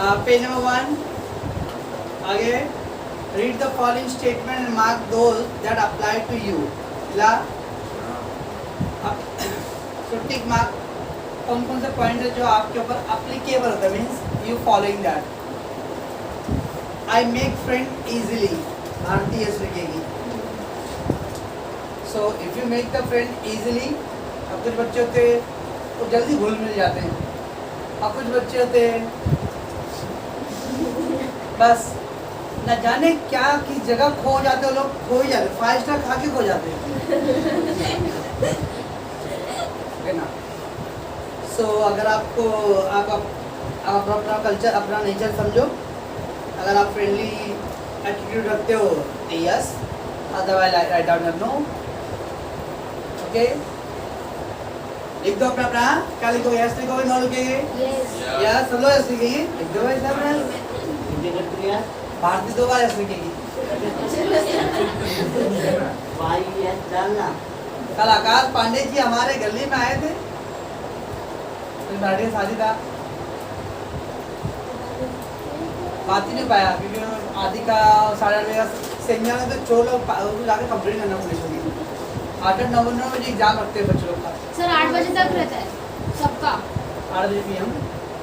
Page number 1 आगे read the following statement and mark those that apply to you ला तो tick mark कौन कौन से पॉइंट है जो आपके ऊपर अप्लीकेबल होता है means you following that I make friend easily Bharti yes लिखेगी so if you make the friend easily अब कुछ बच्चे होते हैं वो जल्दी घुल मिल जाते हैं और कुछ बच्चे होते हैं बस न जाने क्या किस जगह खो जाते हो लोग खो ही जाते 5 स्टार खा के खो जाते हैं ना सो अगर आपको आप अपना कल्चर अपना नेचर समझो अगर आप फ्रेंडली एटीट्यूड रखते हो तो yes otherwise write down no okay लिख दो अपना अपना क्या लिखोगे यस लिखोगे नो लिखोगे यस सब लोग यस लिखेंगे लिख दो भाई साहब भारती 2 बार यस लिखेगी कल आकाश पांडे जी हमारे गली में आए थे तो शादी था बात ही नहीं पाया क्योंकि आदि का 8:30 का सेमिनार में तो चोर लोग जाकर कंप्लेंट करना पुलिस होगी 8 नवंबर में एग्जाम रखते हैं बच्चों लोग का सर 8 बजे तक रहता है सबका 8 बजे PM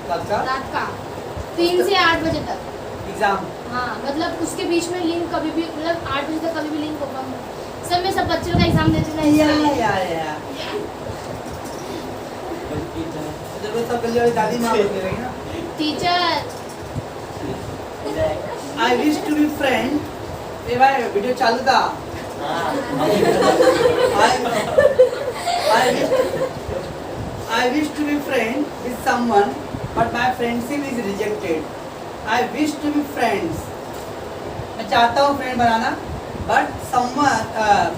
रात का 3 से 8 बजे तक एग्जाम हाँ मतलब उसके बीच में लिंक कभी भी मतलब 8 बजे तक कभी भी लिंक होगा सर मैं सब बच्चों का एग्जाम देती हूँ या जब सब गली वाली दादी माँ बोल रही ना teacher I wish to be friend ये भाई वीडियो चालू था I wish to be friend with someone but my friendship is rejected I wish to be friends मैं चाहता हूँ friend banana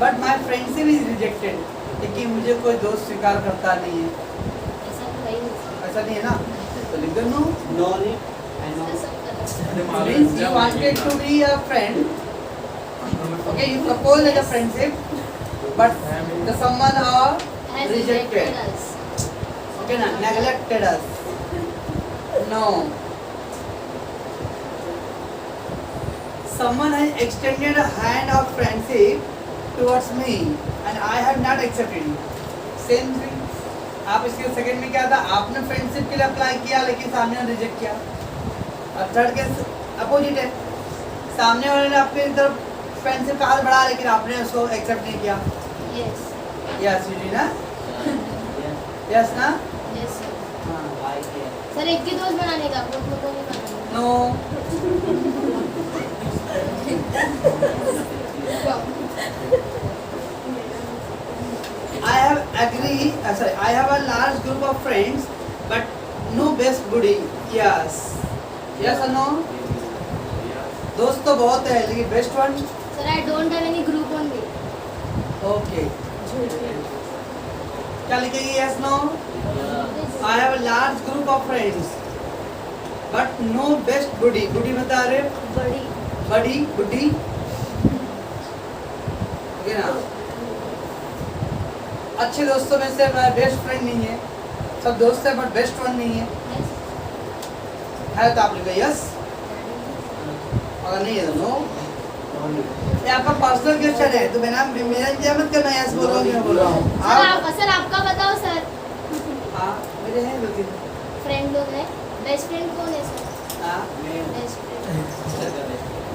but my friendship is rejected लेकिन मुझे कोई दोस्त स्वीकार करता नहीं है ऐसा नहीं है ना तो लिख दो no means you wanted to be a friend okay you propose as a friendship but the someone has rejected us. okay na neglected us no someone has extended a hand of friendship towards me and I have not accepted it same thing आप इसके second में क्या था आपने friendship के लिए apply किया लेकिन सामने ने रिजेक्ट किया और थर्ड के अपोजिट है सामने वाले ने आपके तरफ फ्रेंडशिप का हाथ बढ़ा लेकिन आपने उसको एक्सेप्ट नहीं किया Yes. यस यू ना यस ना Yes sir. हाँ सर एक ही दोस्त बनाने का बहुत लोगों को नहीं बनाना no I have a large group of friends but no best buddy yes or no दोस्त तो बहुत है लेकिन best one sir I don't have any group only. Okay क्या लिखेगी yes no I have a large group of friends but no best buddy buddy बता रहे बड़ी बुड्ढी ओके ना अच्छे दोस्तों में से मेरा बेस्ट फ्रेंड नहीं है सब दोस्त है बट बेस्ट वन नहीं है तो आप लिखो यस अगर नहीं है तो नो ये आपका पर्सनल क्वेश्चन है तो मेरा इंतजार मत करना यस बोल रहा हूँ मैं बोल रहा हूँ सर आपका बताओ सर हाँ मेरे हैं 2-3 फ्रेंड लोग हैं बेस्ट फ्रेंड कौन है सर हाँ बेस्ट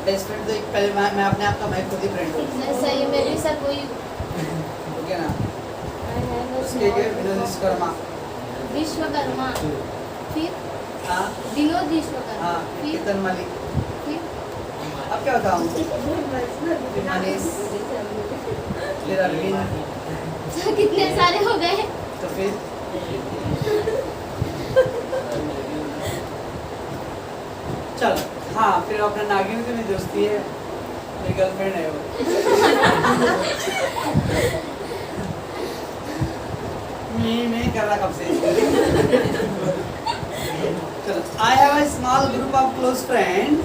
बेस्ट फ्रेंड फ्रेंड तो एक पहले मैं अपने आप का मैं खुद ही फ्रेंड हूँ सही है मेरी सर कोई ओके ना उसके के विनोद विश्वकर्मा विश्वकर्मा फिर हाँ विनोद विश्वकर्मा हाँ फिर केतन मलिक फिर अब क्या बताऊँ फिर मनीष फिर अरविंद सर कितने सारे हो गए तो फिर चलो हाँ फिर अपना नागिन से मेरी दोस्ती है मेरी गर्लफ्रेंड है वो मैं कर रहा कब से चलो I have a small group of close friends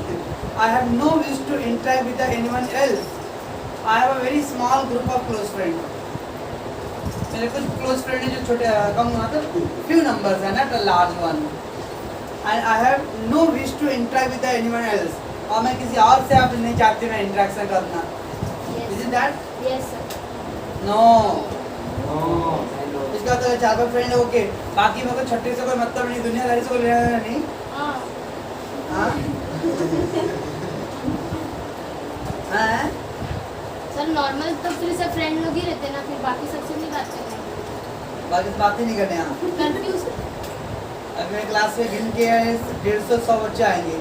I have no wish to interact with anyone else I have a very small group of close friends मेरे कुछ क्लोज फ्रेंड है जो छोटे कम मतलब few numbers है not a large one and I have no wish to interact with anyone else, और मैं किसी और से आप नहीं चाहती मैं इंटरेक्शन करना। Is it that? Yes sir. No. इसका तो 4-5 फ्रेंड है ओके, बाकी मेरे को छठी से कोई मतलब नहीं, दुनियादारी से कोई लेना देना नहीं। हाँ हाँ हाँ सर, नॉर्मल तो फिर सब फ्रेंड लोग ही रहते हैं ना, फिर बाकी सबसे नहीं बात करते। बाकी से बात ही नहीं करने यहाँ। कंफ्यूज। अब मेरे क्लास में गिन के 150-100 बच्चे आएंगे,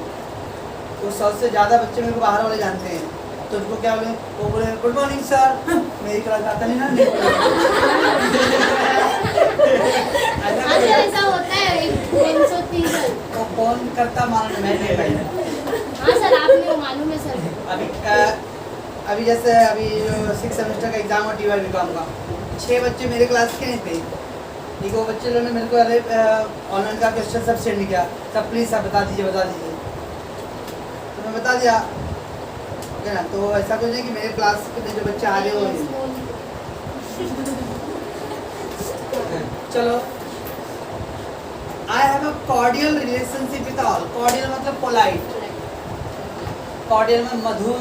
तो 100 से ज़्यादा बच्चे मेरे को बाहर वाले जानते हैं, तो उनको क्या बोले, वो बोले गुड मॉर्निंग सर, मेरी क्लास आता नहीं ना। हाँ सर, ऐसा होता है 330। वो कौन करता मालूम, मैं नहीं भाई। हाँ सर, आपने मालूम है सर। अभी जैसे अभी 6 सेमेस्टर का एग्जाम हुआ टीवाई बीकॉम का, 6 बच्चे मेरे क्लास के नहीं थे, ठीक है। वो बच्चे लोगों ने मेरे को अरे ऑनलाइन का क्वेश्चन सब सेंड किया, सब प्लीज़ आप बता दीजिए, तो मैं बता दिया, ओके ना। तो ऐसा कुछ नहीं कि मेरे क्लास के जो बच्चे आ रहे हो। चलो, I have a cordial relationship with all. Cordial मतलब पोलाइट, कॉर्डियल में मधुर,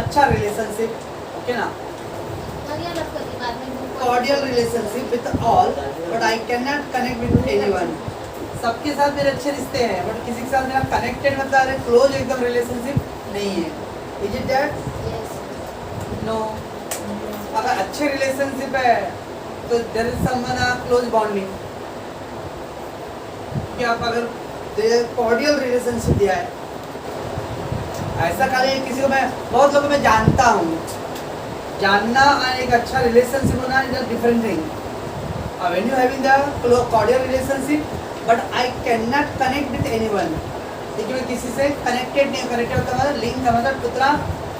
अच्छा रिलेशनशिप, ओके ना। Cordial relationship with all, but I can not connect with anyone. सबके साथ मेरे अच्छे रिश्ते हैं, बट किसी के साथ मेरा कनेक्टेड मतलब क्लोज एकदम रिलेशनशिप नहीं है। Is it that? नो। अगर अच्छे रिलेशनशिप है तो there is someone close bonding. कि आप अगर कॉर्डियल रिलेशनशिप दिया है, ऐसा करे किसी को, मैं बहुत लोगों को मैं जानता हूँ, जानना और एक अच्छा रिलेशनशिप होना is a different thing. When you having the cordial relationship but I can not connect with anyone, लेकिन मैं किसी से कनेक्टेड नहीं, कनेक्टेड का मतलब लिंक का मतलब उतना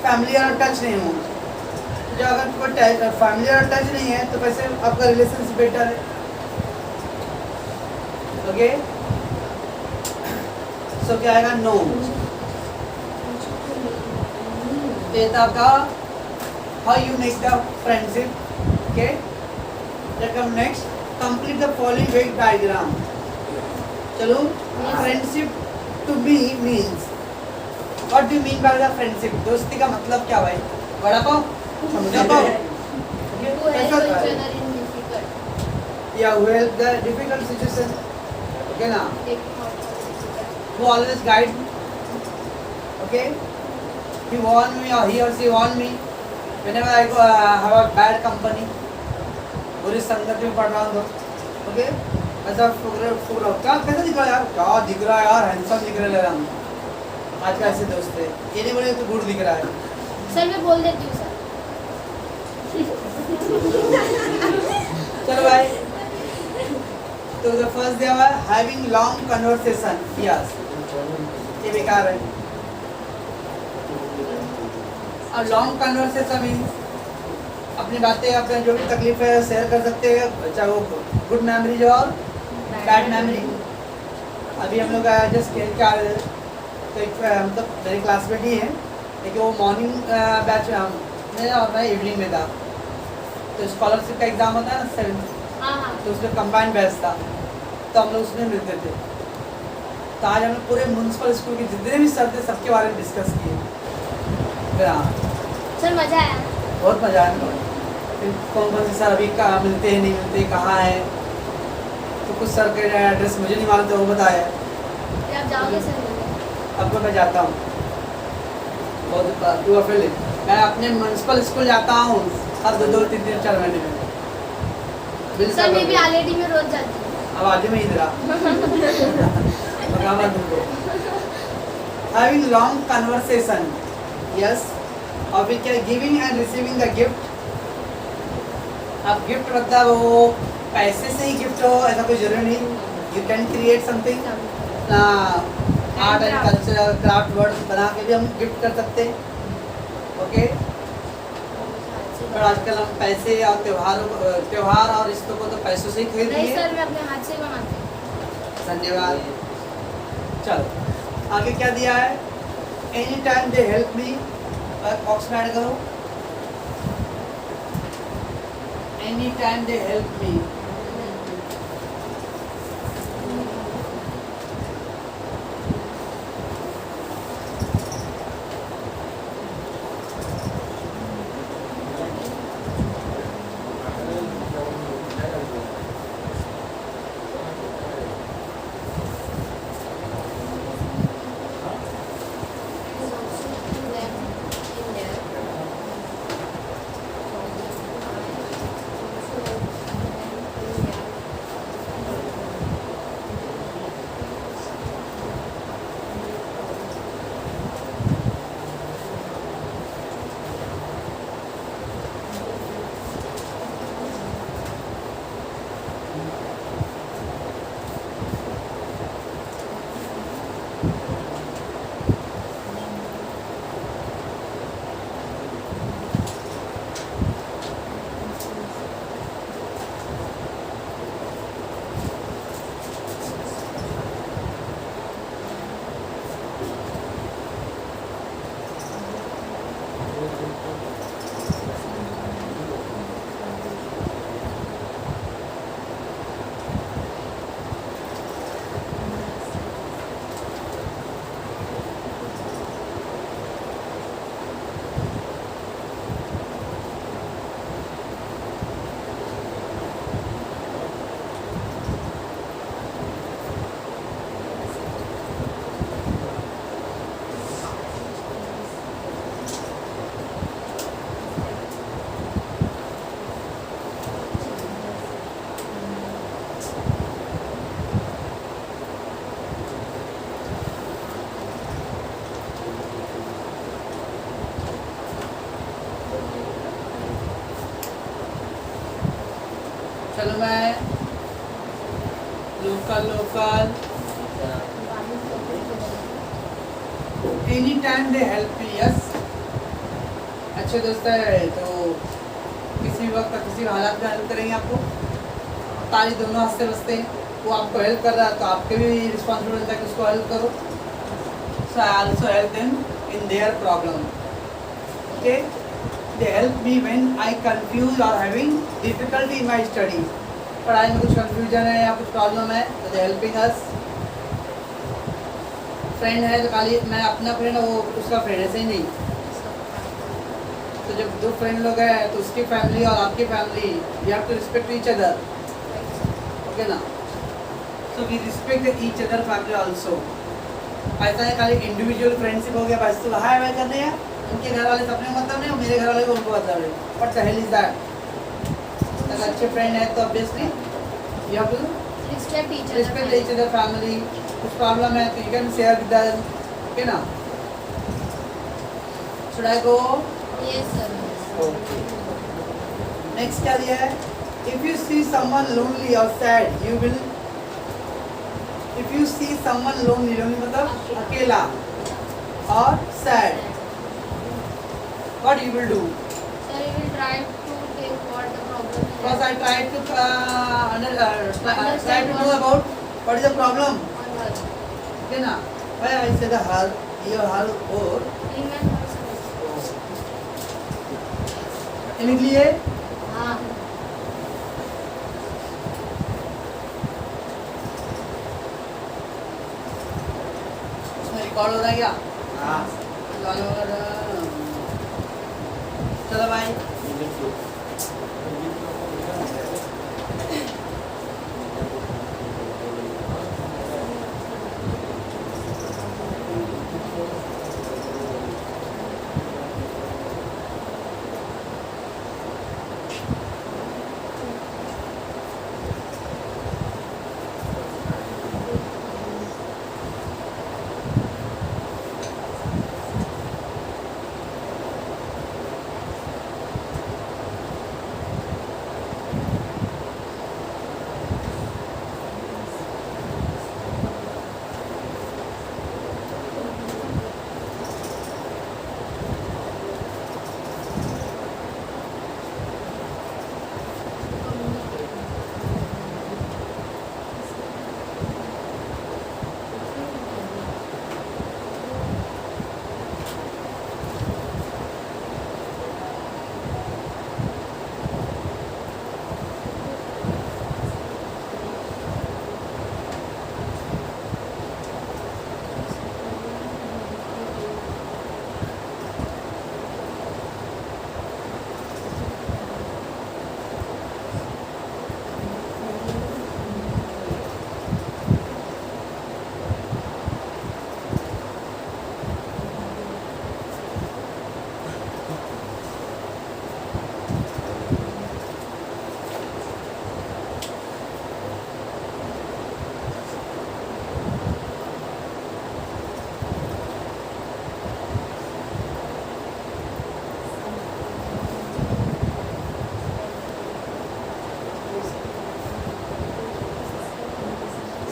फैमिलियर टच नहीं हूँ। जो अगर कोई फैमिलियर टच नहीं है तो कैसे आपका रिलेशनशिप बेटर है, ओके। सो क्या आएगा? नो। ये था आपका how you make the friendship, okay. Let's come next, complete the following Venn diagram. चलो, friendship to me means, what do you mean by the friendship? दोस्ती का मतलब क्या भाई? वड़ा पाव, समझा पाव, या who help the difficult situation, okay ना? Who always guide me, okay? He warn me or he or she warn me whenever I go have a bad company, बुरी संगत में पड़ रहा हूँ तो, okay? ऐसा फुगरा क्या कैसा दिख रहा है यार, क्या दिख रहा है यार, हैंडसम दिख रहा है। आज का ऐसे दोस्त है, ये नहीं बोले तो गुड दिख रहा है। सर मैं बोल देती हूँ सर। चलो भाई, तो द फर्स्ट दिया हुआ है हैविंग लॉन्ग कन्वर्सेशन। यस, ये बेकार है। और लॉन्ग कन्वर्सेशन मीन्स अपनी बातें, अपने जो भी तकलीफ है शेयर कर सकते हैं, चाहे वो गुड मेमोरी जो और बैड मेमोरी। अभी हम लोग जस्ट क्या तो एक मतलब मेरे क्लासमेट ही है, लेकिन वो मॉर्निंग बैच में और मैं इवनिंग में था। तो स्कॉलरशिप का एग्ज़ाम होता है ना 7th, तो उसमें कंबाइंड बैच था, तो हम लोग उसमें मिलते थे। तो आज हम लोग पूरे म्यूनसिपल स्कूल के जितने भी सर थे सबके बारे में डिस्कस किए। हाँ सर, मज़ा आया, बहुत मज़ा आया। फिर कौन कौन से सर अभी कहाँ मिलते हैं, नहीं मिलते, कहाँ हैं, तो कुछ सर के एड्रेस मुझे नहीं मालूम था, वो बताया। आप जाओगे सर? अब तो मैं जाता हूँ बहुत, मैं अपने म्यूनसिपल स्कूल जाता हूँ हर 2-3-4 महीने में। सर मैं भी आलेडी में रोज जाती हूँ। अब आगे में इधर हैविंग लॉन्ग कन्वर्सेशन। यस, और we can giving and receiving the gift. अब गिफ्ट मतलब वो पैसे से ही गिफ्ट हो ऐसा कोई जरूरी नहीं, you can create something, art and culture craft word बना के भी हम गिफ्ट कर सकते हैं, ओके। पर आजकल हम पैसे और त्योहार और रिश्तों को तो पैसों से ही खरीद नहीं लिए। सर, मैं अपने हाथ से बनाती हूँ। धन्यवाद। चलो आगे क्या दिया है? एनी टाइम दे हेल्प मी, बॉक्स में ऐड करो। एनी टाइम दे हेल्प मी, चलो मैं लोकल एनी टाइम दे हेल्प मी, यस। अच्छे दोस्त है तो किसी वक्त किसी हालात में हेल्प करेंगे आपको। ताली दोनों हंसते बसते हैं, वो आपको हेल्प कर रहा है तो आपके भी रिस्पॉन्सिबिलिटी होता है कि उसको हेल्प करो। So I also help them in their problem. Okay, they help me when I confuse or having difficulty in my study. पढ़ाई में कुछ कंफ्यूजन है या कुछ प्रॉब्लम है तो दे हेल्पिंग अस। फ्रेंड है तो खाली मैं अपना फ्रेंड है वो उसका फ्रेंड ऐसे ही नहीं। तो जब दो फ्रेंड लोग हैं तो उसकी फैमिली और आपकी family, you have to respect each other, okay ना। So we respect each other family also. ऐसा है खाली इंडिविजुअल फ्रेंडशिप हो गया बस, तो हाय बाय कर दिया, उनके घर वाले से अपने मतलब नहीं और मेरे घर वाले को उनको मतलब नहीं, what the hell is that. अगर अच्छे फ्रेंड है तो obviously you have to respect each other family. कुछ प्रॉब्लम है तो you can share with them, okay ना। Should I go? Yes, sir. Okay, next क्या दिया है? If you see someone lonely or sad you will, if you see someone lonely, lonely मतलब अकेला और sad, what you will do? Sir, you will try to take what the problem is. Because I tried to try to know about what is the problem, On her. okay na? Why I say the her, your her or Him and her son. लिख लिए? हाँ. उसमें record हो रहा है क्या? हाँ। चलो भाई,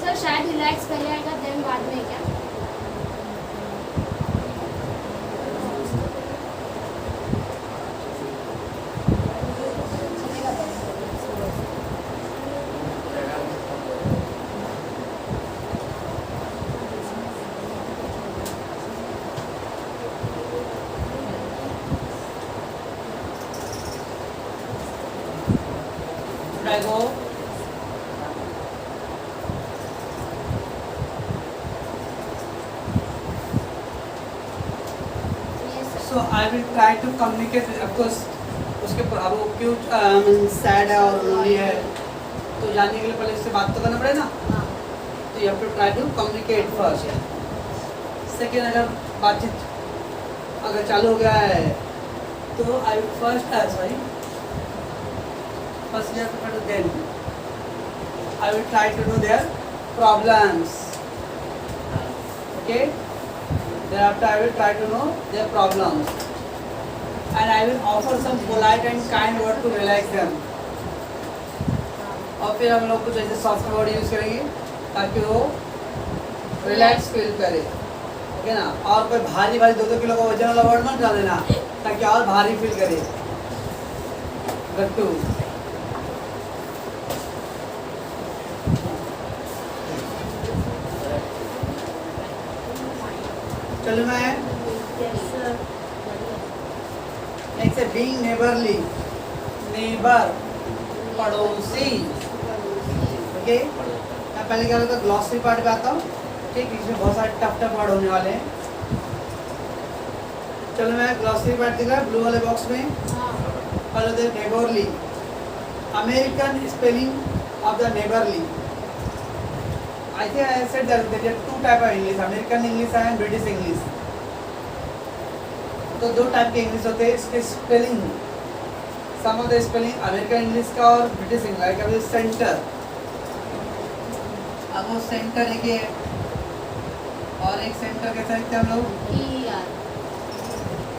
सर शायद रिलैक्स पहले आएगा देन बाद में क्या? should I go? Yes, sir. So I will try to communicate with, of course उसके अब वो क्यों सैड है और लोनली है तो जानने के लिए पहले इससे बात तो करना पड़ेगा ना। हाँ. तो you have to try to communicate first. Second, अगर बातचीत अगर चालू हो गया है तो I will first you have to then I will try to know their problems, okay. Thereafter I will try to know their problems and I will offer some polite and kind word to relax them. और फिर हम लोग कुछ ऐसे soft word use करेंगे ताकि वो relax feel करे, ओके ना। और कोई भारी भारी 2-2 किलो का वजन वाला वर्ड मत डाल देना ताकि और भारी फील करे। गट्टू, चलो मैं नेक्स्ट है बीइंग नेबरली, नेबर पड़ोसी, ओके। मैं पहले क्या होता है ग्लॉसरी पार्ट पे आता हूँ, ठीक, इसमें बहुत सारे टफ वर्ड होने वाले हैं। चलो मैं ग्लॉसरी पार्ट दिख रहा है ब्लू वाले बॉक्स में। पहले होते हैं neighbourly, American spelling of the neighbourly. I think I said that there are 2 type of English, American English and British English। तो 2 टाइप के इंग्लिश होते हैं, इसके spelling, some of the spelling American English का और ब्रिटिश इंग्लिश। लाइक अभी centre, अब वो सेंटर एक है और एक सेंटर कैसा लिखते हैं हम लोग,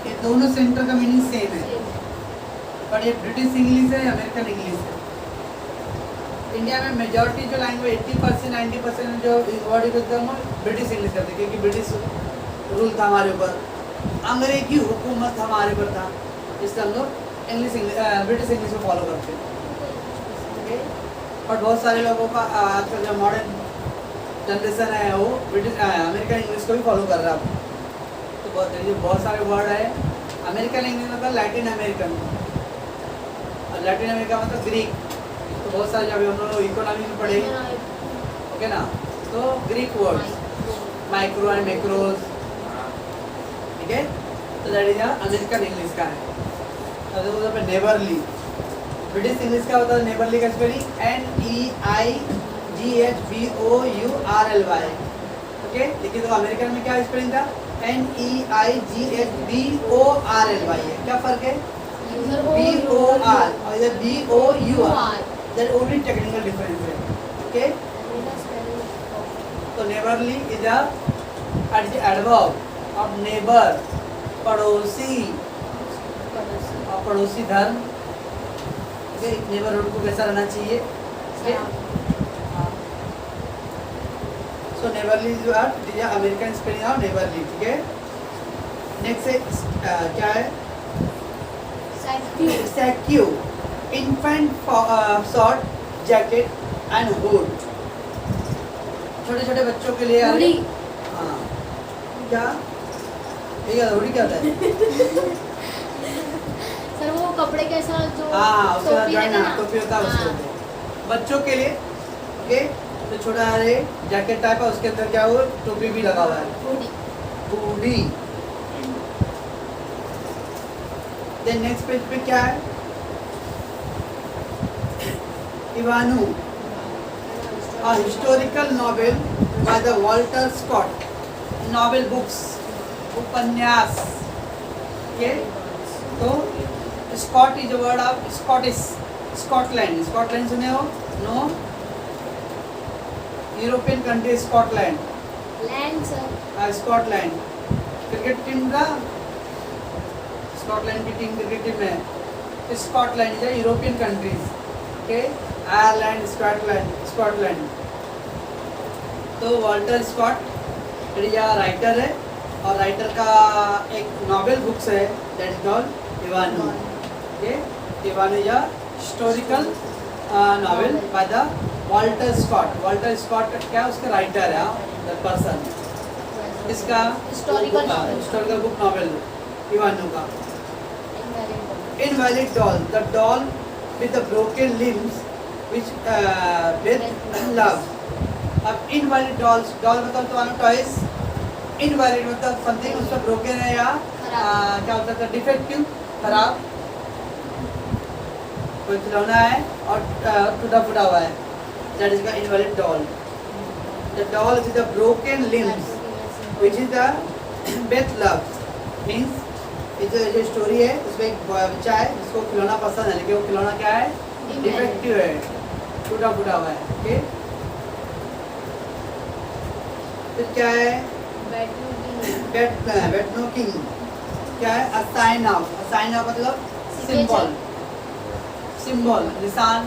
ये दोनों सेंटर का मीनिंग सेम है, पर ये ब्रिटिश इंग्लिश है, अमेरिकन इंग्लिश है। इंडिया में मेजॉरिटी जो लैंग्वेज 80% 90% जो वर्ड यूज करते हैं ब्रिटिश इंग्लिश करते हैं, क्योंकि ब्रिटिश रूल था हमारे ऊपर, अंग्रेजी हुकूमत हमारे ऊपर था, इसलिए हम लोग ब्रिटिश इंग्लिश को फॉलो करते हैं। और बहुत सारे लोगों का आजकल जो मॉडर्न जनरेशन है वो ब्रिटिश अमेरिकन इंग्लिश को भी फॉलो कर रहा है। तो बहुत सारे वर्ड है, अमेरिकन इंग्लिश मतलब लैटिन अमेरिकन, और लैटिन अमेरिका मतलब ग्रीक। तो बहुत सारे जब हम लोग इकोनॉमी में पढ़े, ओके ना, तो Greek words micro and macros, ठीक है। तो दैट इज अमेरिकन इंग्लिश का है। तो उधर पे नेबरली, ब्रिटिश इंग्लिश का होता है नेबरली का स्पेलिंग NEIGHBOURLY, ओके। लेकिन तो अमेरिकन में क्या स्पेलिंग था, NEIGHBORLY है। क्या फर्क है, BOR और इधर BOUR, that only technical difference है, ओके। तो neighbourly is a adverb of neighbour, पड़ोसी, और पड़ोसी धर्म, ओके। नेबरहुड को कैसा रहना चाहिए, so neighborly is American spelling of neighbourly, ठीक है। नेक्स्ट है क्या है, sacque, infant short jacket and hood, छोटे छोटे बच्चों के लिए। हाँ, क्या हुडी क्या होता है सर वो कपड़े के साथ जो हाँ, उसके साथ टोपी ज्वाइन रहता है टोपी होता है, उसके हाँ। ऊपर बच्चों के लिए, ओके। तो छोटा है जैकेट टाइप है, उसके अंदर क्या हुआ, टोपी भी लगा हुआ है, हुडी। देन नेक्स्ट पेज पे क्या है, इवानू, a historical novel by the Walter Scott, novel books, उपन्यास, okay। तो Scott is a word of Scottish, Scotland, Scotland सुने हो, no, European country Scotland, land sir, Scotland cricket team का, Scotland की team cricket team है। Scotland is European countries, okay. Ireland, Scotland. तो Walter Scott writer है, और writer का एक नॉवेल बुक्स है that is called Ivanhoe, okay. Ivanhoe is historical novel by the Walter Scott. Walter Scott क्या उसका writer है, द पर्सन, इसका हिस्टोरिकल बुक नॉवेल इवानू का। Invalid doll, the doll with the broken limbs which with love। अब invalid dolls, doll मतलब तुम्हारा toys, invalid मतलब something उसका ब्रोकन है या क्या होता है डिफेक्टिव, खराब, कोई खिलौना है और टूटा फूटा हुआ है, that is the invalid doll. The doll with the broken limbs which is the with love, means जो स्टोरी है उसमें एक बच्चा है जिसको खिलौना पसंद है, लेकिन वो खिलौना क्या है, डिफेक्टिव है, टूटा फूटा हुआ है, ओके। फिर क्या है, बेट नोकिंग, क्या है, अ साइन ऑफ मतलब सिंबल, निशान,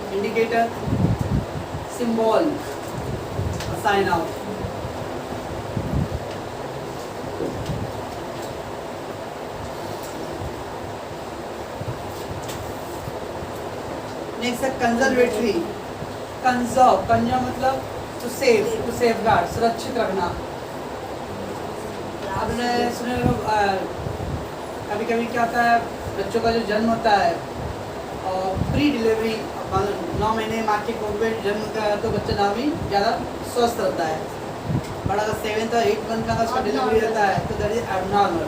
indicator, symbol, sign out. Next है कंजर्वेटरी। कंजर्व मतलब टू सेव गार्ड, सुरक्षित रखना। आपने सुने कभी कभी क्या होता है, बच्चों का जो जन्म होता है और प्री डिलीवरी 9 महीने माँ के कोख में जन्म का, तो बच्चा ना भी ज़्यादा स्वस्थ रहता है। बट अगर 7th और 8th मंथ का उसका डिलीवरी रहता है तो दैट इज एबनॉर्मल।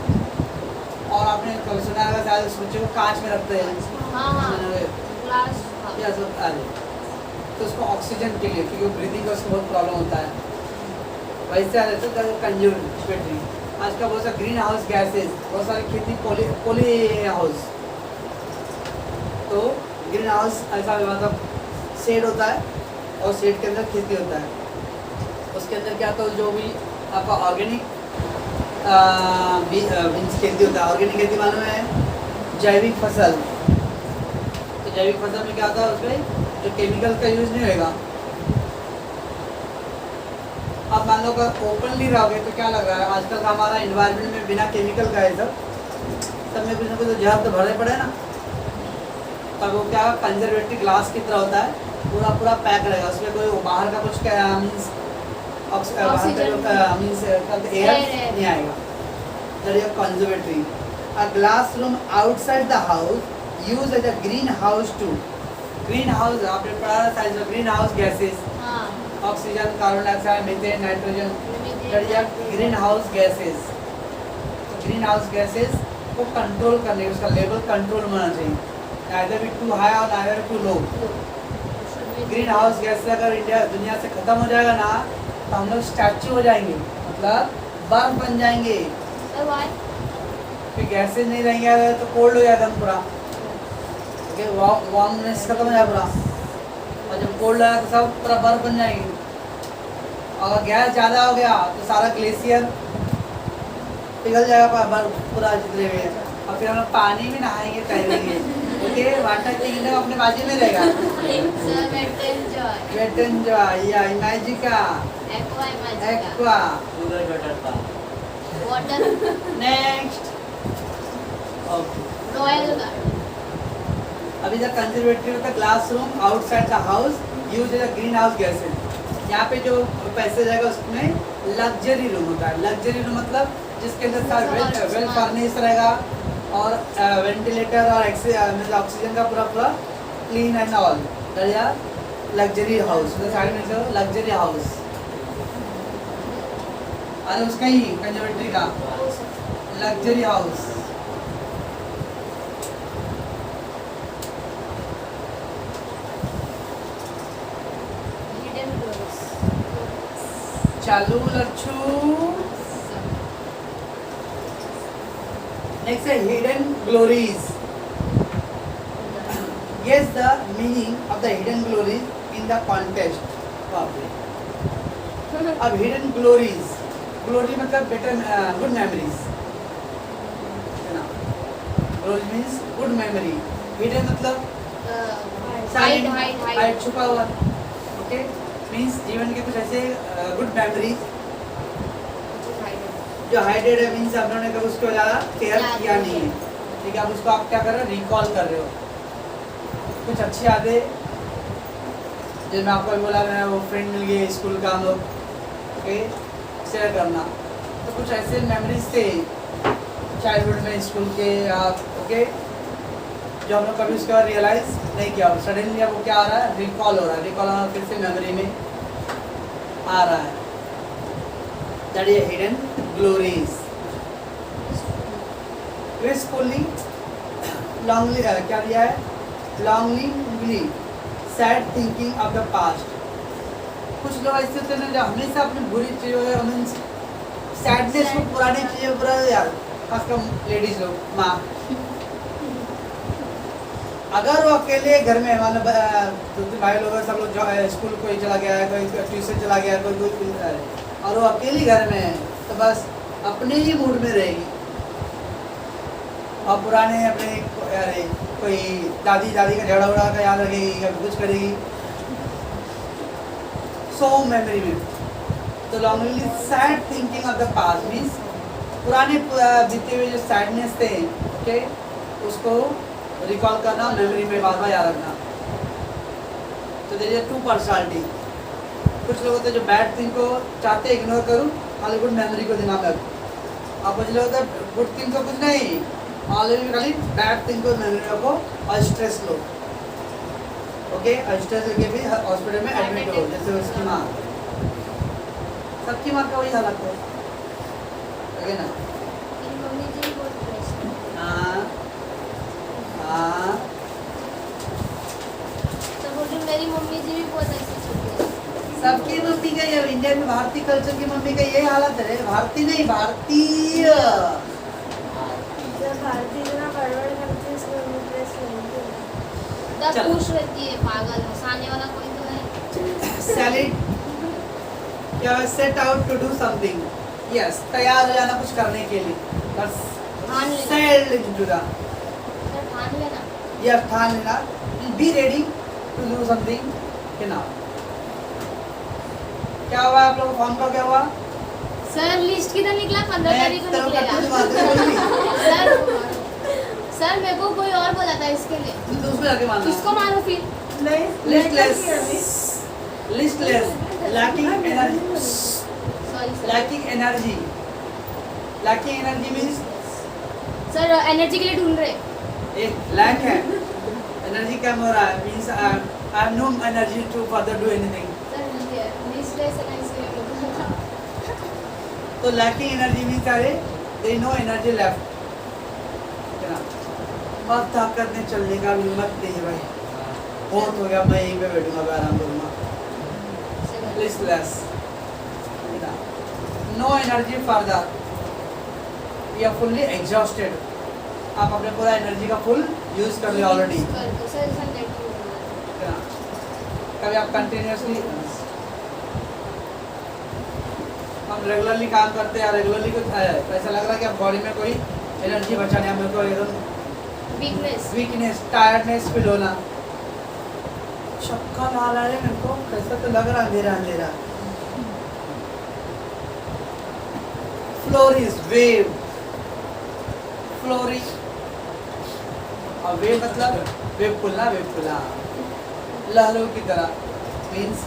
और आपने कभी सुना होगा शायद उस बच्चे को कांच में रखते हैं, तो उसको ऑक्सीजन के लिए, क्योंकि ब्रीदिंग का उसको बहुत प्रॉब्लम होता है, वैसे आ जाता है कंजर्वेटरी। आज का बहुत सा ग्रीन हाउस गैसेज, बहुत सारी खेती पोली हाउस। तो ग्रीन हाउस ऐसा मतलब शेड होता है और शेड के अंदर खेती होता है। उसके अंदर क्या होता है, जो भी आपका ऑर्गेनिक खेती होता है। ऑर्गेनिक खेती मालूम है, जैविक फसल। तो जैविक फसल में क्या होता है, उसमें जो केमिकल का यूज़ नहीं होगा। आप मान लो अगर ओपनली रहोगे तो क्या लग रहा है, आजकल हमारा इन्वायरमेंट में बिना केमिकल का है सब में कुछ ना कुछ तो जहर तो भरे पड़े ना। तब वो क्या कंजर्वेटिव ग्लास की तरह होता है, पूरा पैक रहेगा, उसमें कोई बाहर का कुछ मीन्स एयर नहीं आएगा। That is conservatory. A glass room outside the house use as a greenhouse too. Greenhouse आपने पढ़ा था, greenhouse gases, oxygen, carbon dioxide, methane, nitrogen, that is greenhouse gases. Greenhouse gases को control करने, उसका level control होना चाहिए, either be too high और either too low. Greenhouse gas अगर इंडिया दुनिया से खत्म हो जाएगा ना, तो हम लोग स्टैच्यू हो जाएंगे, मतलब बर्फ बन जाएंगे। फिर गैसेज नहीं रहेंगे तो कोल्ड हो जाएगा पूरा, वार्मनेस खत्म हो जाएगा पूरा, और जब कोल्ड आया तो सब पूरा बर्फ बन जाएंगे। अगर गैस ज़्यादा हो गया तो सारा ग्लेशियर पिघल जाएगा पूरा जितने भी, और फिर हम लोग पानी में नहाएंगे तैरेंगे। ओके, वाटर किंगडम अपने बाजू में रहेगा। वेट एंजॉय या Imagica, aqua, water. Next royal garden. अभी द कंजर्वेटरी होता है glass room outside the house use as a greenhouse gases. यहाँ पे जो पैसे जाएगा उसमें लग्जरी रूम होता है। लग्जरी रूम मतलब जिसके अंदर वेल फर्निश रहेगा और वेंटिलेटर और मतलब ऑक्सीजन का पूरा clean and all, that is luxury house. Side में लग्जरी हाउस, अरे उसका ही कंजर्वेटरी का लग्जरी हाउस। चालू लच्छू। नेक्स्ट है hidden glories. Guess the meaning of the hidden glories in the contest. अब हिडन ग्लोरीज, ग्लोरी मतलब better good memories, glory means good memory. Hidden मतलब हाइड, छुपा हुआ। ओके, मीन्स जीवन के कुछ ऐसे गुड मेमोरीज जो हाइडेड है, मीन्स आप लोगों ने कभी उसको ज़्यादा केयर किया नहीं है। ठीक है, अब उसको आप क्या कर रहे हो, रिकॉल कर रहे हो। कुछ अच्छी यादें, जैसे मैं आपको बोला मैं वो फ्रेंड मिल गए स्कूल का, हम लोग ओके शेयर करना, तो कुछ ऐसे मेमोरीज थे चाइल्डहुड में स्कूल के आप ओके, जो हम लोग कभी उसके बाद रियलाइज नहीं किया, सडनली अब वो क्या आ रहा है, रिकॉल हो रहा है। रिकॉल होना फिर से मेमोरी में आ रहा है, that is hidden glories. Gracefully, longly क्या दिया है, longly sad thinking of the past. कुछ लोग ऐसे होते हैं जो हमेशा अपनी बुरी चीज़ों मीन सैडनेस को, पुरानी चीज़ें पूरा यार, खासकर लेडीज लोग, माँ, अगर वो अकेले घर में मतलब दो तीन भाई लोग सब लोग स्कूल कोई चला गया है, कोई ट्यूशन चला गया है, कोई और वो अकेली घर में है, तो बस अपने ही मूड में रहेगी और पुराने अपने अरे कोई दादी का झगड़ा उड़ा का याद रखेगी, कभी कुछ करेगी। सो मेमोरी में तो longly sad thinking of the past means पुराने बीते हुए जो सैडनेस थे, ओके, उसको रिकॉल करना, मेमोरी में बार बार याद रखना। तो देयर इज टू पर्सनालिटी। कुछ लोग होते हैं जो बैड थिंग को चाहते हैं इग्नोर करूँ, खाली गुड मेमोरी को दिमाग में रखूँ। और कुछ लोग होते हैं गुड थिंग को कुछ नहीं, ऑलरेडी खाली बैड थिंग को मेमोरी रखो और स्ट्रेस लो। ओके, और स्ट्रेस लेके भी हॉस्पिटल में एडमिट हो, जैसे उसकी माँ, सबकी माँ का वही हालत है, ओके ना। मेरी मम्मी जी भी बहुत परेशान है। हाँ हाँ, तो बोल रही मेरी मम्मी जी भी बहुत ऐसी चुकी है। सबकी मम्मी का ये इंडिया में भारतीय कल्चर की मम्मी का यही हालत है। भारतीय नहीं, भारतीय। जब भारतीय इतना गड़बड़ करती है इसको इंप्रेस नहीं तब चलो। खुश रहती है, पागल हंसाने वाला कोई तो है। सैलिड क्या, set out to do something, yes, तैयार हो जाना कुछ करने के लिए, बस ठान लेना। सेल्ड इनटू द, सर ठान लेना। यस, ठान लेना, be ready to do something, के ना। क्या हुआ आप लोगों फॉर्म का, क्या हुआ? सर लिस्ट किधर निकला? 15 तारीख को निकलेगा। सर सर मेरे को कोई और बोला था इसके लिए। उसमें जाके मानना, किसको मारो फिर? नहीं listless, lacking energy, sorry sir. Lacking energy means sir energy के लिए ढूंढ रहे। एक लैक है, एनर्जी कम हो रहा है, means I have no energy to further do anything. Sir listless है ना, इसके लिए बोला था। तो लैकिंग एनर्जी मीन्स अरे देयर नो एनर्जी लेफ्ट, अब ताकत ने चलने का भी हिम्मत नहीं है भाई, बहुत हो गया, मैं यहीं पे बैठूंगा, मैं आराम करूंगा। Listless, no energy further, we are fully exhausted. आप अपने पूरा एनर्जी का फुल यूज कर लिया ऑलरेडी। कर दो सर, सर नेट की बोलना। कभी आप कंटिन्यूसली, हम रेगुलरली काम करते हैं, रेगुलरली कुछ ऐसा लग रहा है कि अब बॉडी में कोई एनर्जी बचा नहीं, हमें को एकदम वीकनेस, टायर्डनेस फील होना, चक्कर आ रहा है मेरे को, कैसा तो लग रहा है अंधेरा अंधेरा। फ्लोरिश, वेव, फ्लोरिश, और वेव मतलब वेव पुल ना, वेव पुला, लहरों की तरह, मीन्स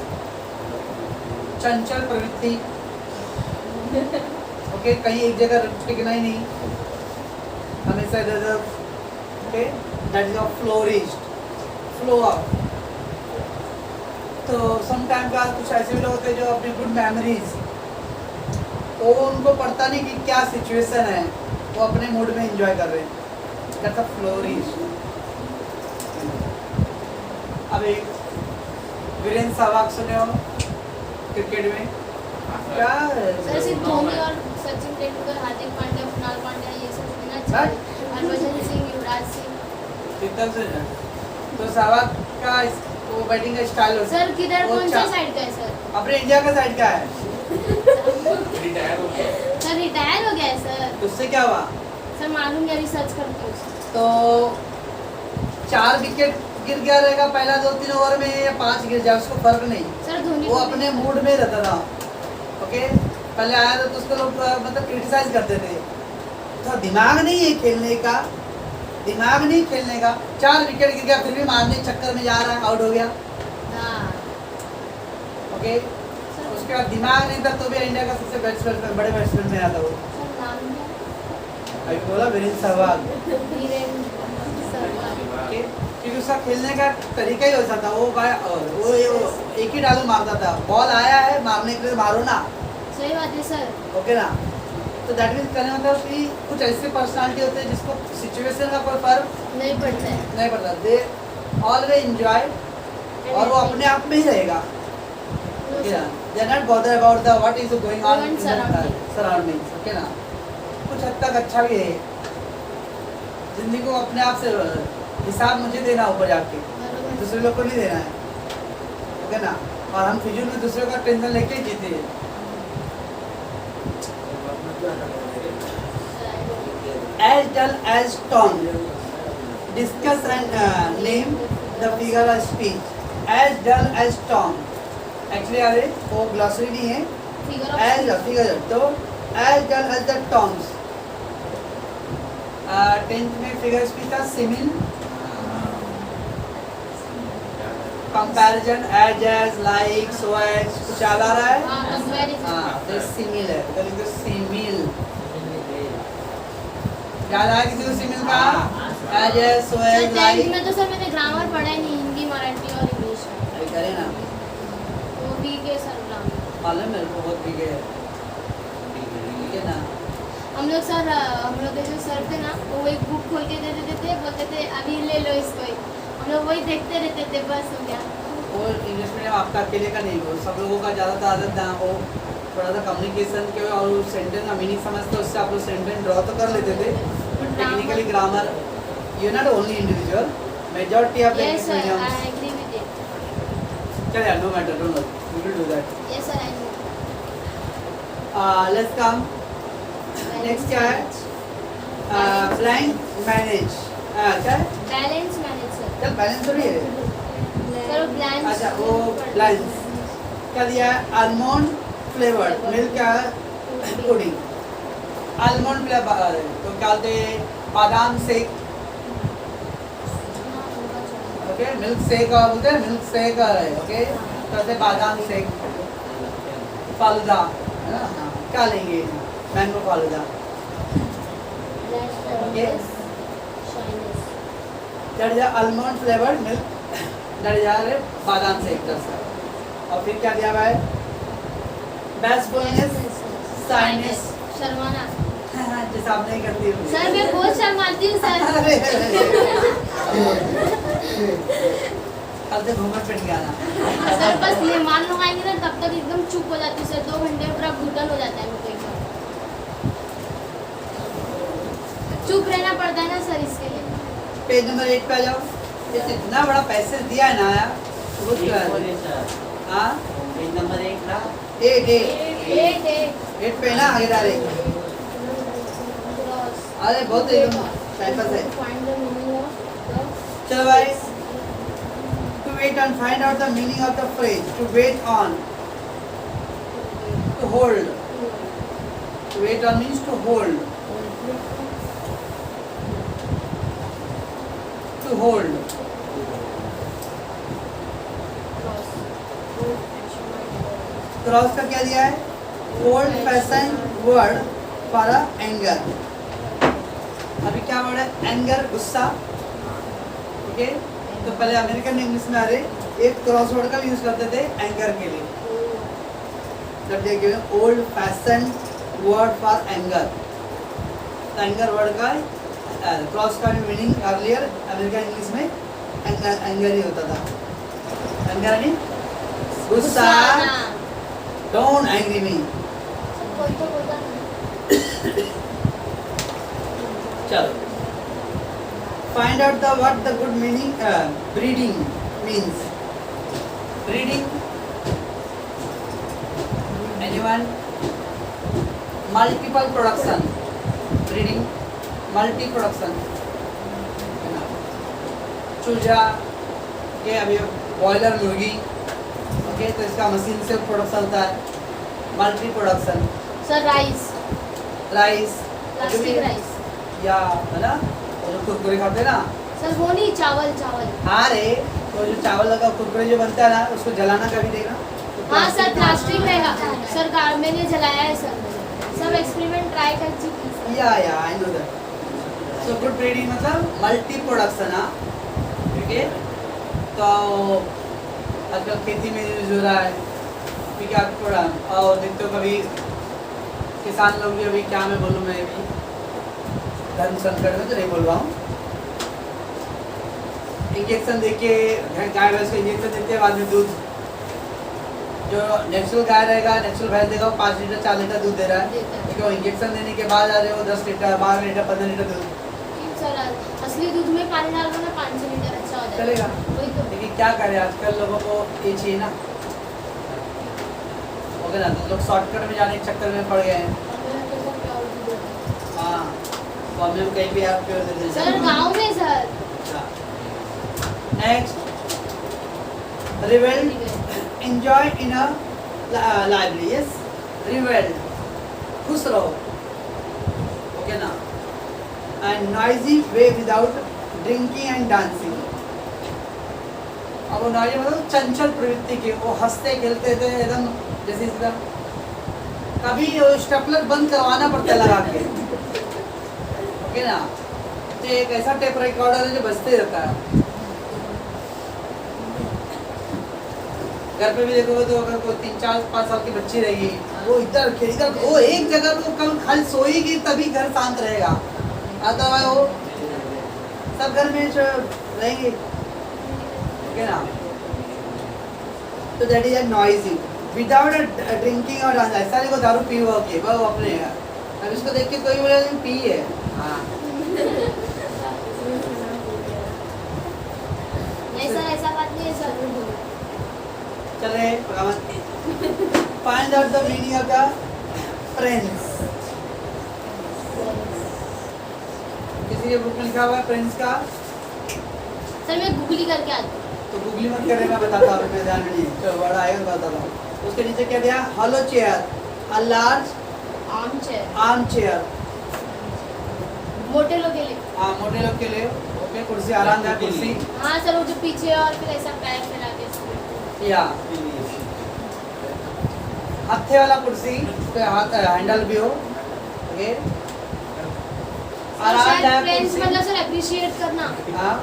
चंचल प्रवृत्ति, ओके, कहीं एक जगह टिकना ही नहीं, हमेशा इधर उधर, okay, that is of flourished, flow out. तो सम टाइम का कुछ ऐसे भी लोग होते हैं जो अपनी गुड मेमोरीज, वो उनको पता नहीं कि क्या सिचुएशन है, वो अपने मूड में एंजॉय कर रहे हैं, दैट्स अ फ्लोरिश्ड। अब एक वीरेंद्र सहवाग सुने हो क्रिकेट में, क्या सर सिर्फ धोनी और सचिन तेंदुलकर, हार्दिक पांड्या, कुणाल पांड्या ये सब सुनना चाहिए। हरभजन सिंह, युवराज सिंह। कितना से तो सहवाग का वो बैटिंग का स्टाइल होता है। सर किधर, वो कौन सा साइड का है सर? अपने इंडिया का साइड का है। सर रिटायर हो गया है सर। तो उससे क्या हुआ? सर मालूम क्या, रिसर्च करती हूँ। तो 4 विकेट गिर गया रहेगा पहला 2-3 ओवर में, या 5 गिर जाए, उसको फर्क नहीं, सर धोनी वो को अपने भी- मूड में रहता था। ओके, पहले आया था तो उसको लोग मतलब क्रिटिसाइज करते थे, तो दिमाग नहीं है खेलने का, दिमाग नहीं खेलने का। 4 विकेट गिर गया फिर भी मारने के चक्कर में जा रहा है, आउट हो गया। हाँ ओके, उसके बाद दिमाग नहीं था तो भी इंडिया का सबसे बैट्समैन, बड़े बैट्समैन में आता वो। सर नाम क्या? अभी बोला वीरेंद्र सहवाग, वीरेंद्र सहवाग। ओके, क्योंकि उसका खेलने का तरीका ही वैसा था। वो एक ही डालू मारता था, बॉल आया है मारने के लिए मारो ना, सही बात है सर। ओके ना। तो दैट मीन्स कहने मतलब कि कुछ ऐसे पर्सनालिटी होते हैं जिसको सिचुएशन का कोई फर्क नहीं पड़ता है। नहीं पड़ता, दे ऑलवेज एंजॉय, और वो अपने आप में ही रहेगा। ओके ना, they are not bother about the what is going on in surroundings, okay ना। कुछ हद तक अच्छा भी है, जिंदगी को अपने आप से हिसाब मुझे देना ऊपर जाके, दूसरे लोग को नहीं देना है, ओके ना। और हम फिजूल में दूसरे का टेंशन लेके ही जीते हैं। As dull as Tom discuss and name the figure of speech as dull as Tom. Actually अरे वो ग्लॉसरी नहीं है, फिगर एज फिगर तो as dull as the toms. 10th में फिगर स्पीच था simile, comparison, as like so as, कुछ याद आ रहा है? हाँ तो सिमिल है तो लिख दो सिमिल। याद आया किसी को सिमिल का? As so sir as 10th like. में तो सर मैंने ग्रामर पढ़ा ही नहीं, हिंदी मराठी और इंग्लिश में। अभी करे ना, वो भी के सर ग्रामर मालूम मेरे को बहुत भीगे है, ठीक है ना। हम लोग के जो सर थे ना वो एक बुक खोल के दे देते थे, बोलते थे अभी ले लो इसको ही। हम लोग वही देखते रहते थे, बस हो गया। और इंग्लिश मीडियम आपका अकेले का नहीं हो, सब लोगों का ज़्यादातर आदत ना हो, थोड़ा सा कम्युनिकेशन के और सेंटेंस का मीनिंग समझते उससे आप लोग सेंटेंस ड्रॉ तो कर लेते थे, but technically grammar you not only individual, majority of the Yes English sir, I medium. agree with it. चल यार, no matter, don't worry, we will do that. Yes sir, I know. Let's come, next क्या है? Blank manage, क्या है? Balance manage sir. चल balance थोड़ी है, sir वो ब्लैंक। अच्छा वो ब्लाइंस क्या दिया है? आलमंड फ्लेवर्ड मिल्क, क्या है? पुडिंग। आलमंड फ्लेवर तो क्या बोलते हैं? बादाम शेक, ओके। मिल्क शेक बोलते हैं, मिल्क शेक है, ओके। तो ऐसे बादाम शेक, फालूदा है ना, हाँ, क्या लेंगे? Mango falooda, okay. That is almond flavoured milk, that is बादाम शेक जैसा। और फिर क्या दिया हुआ है? बेस्टफुलनेस, साइनेस, शर्माना। जैसे आप नहीं करती हो। सर मैं बहुत शर्माती हूँ सर। अरे, कल से घूमर पिट गया ना। सर बस मेहमान लोग आएंगे ना तब तक एकदम चुप हो जाती हूँ सर, 2 घंटे में पूरा घुटन हो जाता है मेरे को एकदम। चुप रहना पड़ता है ना सर इसके लिए। पेज नंबर 8 पे आ जाओ। ये इतना बड़ा पैसेज दिया है ना यार, बहुत हाँ पेज नंबर 1 था। 8 पे ना आगे डाले। अरे बहुत टाइम पास है। चलो भाई, to wait and find out the meaning of the phrase. To wait on, to hold. To wait on means to hold, to hold. Cross का क्या दिया है? Old fashion word for anger. अभी क्या word है? एंगर, गुस्सा, okay. तो पहले अमेरिकन इंग्लिश में आ रहे एक क्रॉस वर्ड का यूज करते थे एंगर के लिए, जब देखिए old fashion word for anger. Anger word का क्रॉस का मीनिंग अर्लियर अमेरिकन इंग्लिश में एंगर ही होता था। एंगर यानी गुस्सा, डोंट एंग्री मी। चलो, find out the what the good meaning breeding means. Breeding, anyone? Multiple production, breeding multi production. चूजा के अभी बॉयलर मुर्गी, ओके, तो इसका मशीन से प्रोडक्शन होता है, multi production. Sir rice, rice, plastic rice. या है ना, वो जो कुरकुरे खाते हैं ना। सर वो नहीं, चावल चावल। हाँ रे, तो जो चावल लगा कुरकुरे जो बनता है ना, उसको जलाना कभी देखना। तो हाँ सर प्लास्टिक रहेगा सर, मैंने जलाया है सर, सब एक्सपेरिमेंट ट्राई कर चुकी हूँ। या I know that. So good breeding मतलब मल्टी प्रोडक्शन, हाँ, ठीक है। तो आजकल खेती में यूज हो रहा है, ठीक है। आप थोड़ा और देखते हो कभी किसान लोग भी, अभी क्या मैं बोलूँ, मैं भी धर्म संकट में तो नहीं बोल रहा हूँ, इंजेक्शन देके गाय भैंस को इंजेक्शन देते हैं, बाद में दूध जो नेचुरल गाय रहेगा, नेचुरल भैंस देगा, वो 5 लीटर 4 लीटर दूध दे रहा है, ठीक है। वो इंजेक्शन देने के बाद आ रहे हो 10 लीटर 12 लीटर 15 लीटर दूध। सर असली दूध में पानी डाल दो ना, 5 लीटर अच्छा हो जाएगा। चलेगा, वही तो। लेकिन क्या करें आजकल लोगों को ये चाहिए ना, ओके ना, तो लोग शॉर्टकट में जाने के चक्कर में पड़ गए हैं। हाँ, तो हमें कहीं भी आप प्योर दे सर दें। गांव में sir next revel enjoy in a library, yes revel खुश रहो, ओके ना। And noisy way without drinking and dancing. अब वो नॉइजी मतलब चंचल प्रवृत्ति की, वो हंसते खेलते थे एकदम जैसे एकदम, कभी वो स्टेपलर बंद करवाना पड़ता है लगा के, ओके ना। तो एक ऐसा टेप रिकॉर्डर है जो बजते रहता है। घर पे भी देखोगे तो अगर कोई 3-4-5 साल की बच्ची रहेगी, वो इधर इधर वो एक जगह वो कल खाली सोएगी तभी घर शांत रहेगा, अदरवाइज वो सब घर में रहेंगे, ओके ना। तो that is a noisy without drinking और ऐसा नहीं को दारू पी हुआ के वो अपने है। अब इसको देख के कोई बोले पी है, हाँ नहीं सर ऐसा बात नहीं है सर। चले find out the meaning of the friends. किसी के बुक में लिखा हुआ है फ्रेंड्स का, सर मैं गूगली करके आती हूँ। तो गूगली मत करेगा, बताता हूँ मैं, ध्यान में नहीं चलो वर्ड आएगा तो बताता हूँ। उसके नीचे क्या दिया, hollow chair, a large arm chair, arm chair, मोटे लोग के लिए। हाँ मोटे लोग के लिए, ओके कुर्सी आरामदायक कुर्सी, हाँ सर वो जो पीछे और फिर ऐसा पैर फैला के इसको- या हत्थे वाला कुर्सी, उसके हाथ हैंडल भी हो, ओके सर शायद आरामदायक फ्रेंड्स कुर्सी। मतलब सर अप्रिशिएट करना। हाँ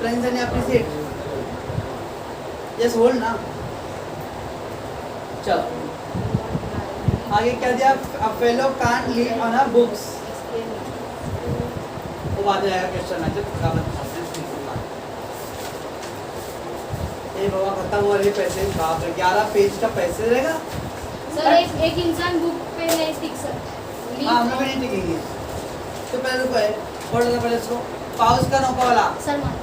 friends and appreciate, just hold ना। चलो आगे क्या दिया, a fellow can't live on a books. वो बाद में आएगा क्वेश्चन है, जब ये बाबा खत्म हो रहे पैसे, बाप रे 11 पेज का पैसे रहेगा। सर एक इंसान बुक पे नहीं टिक सकता। हाँ हम लोग नहीं टिकेंगे। तो पहले रुको है, पढ़ लो पहले इसको, पाउस का नौका वाला, सर मार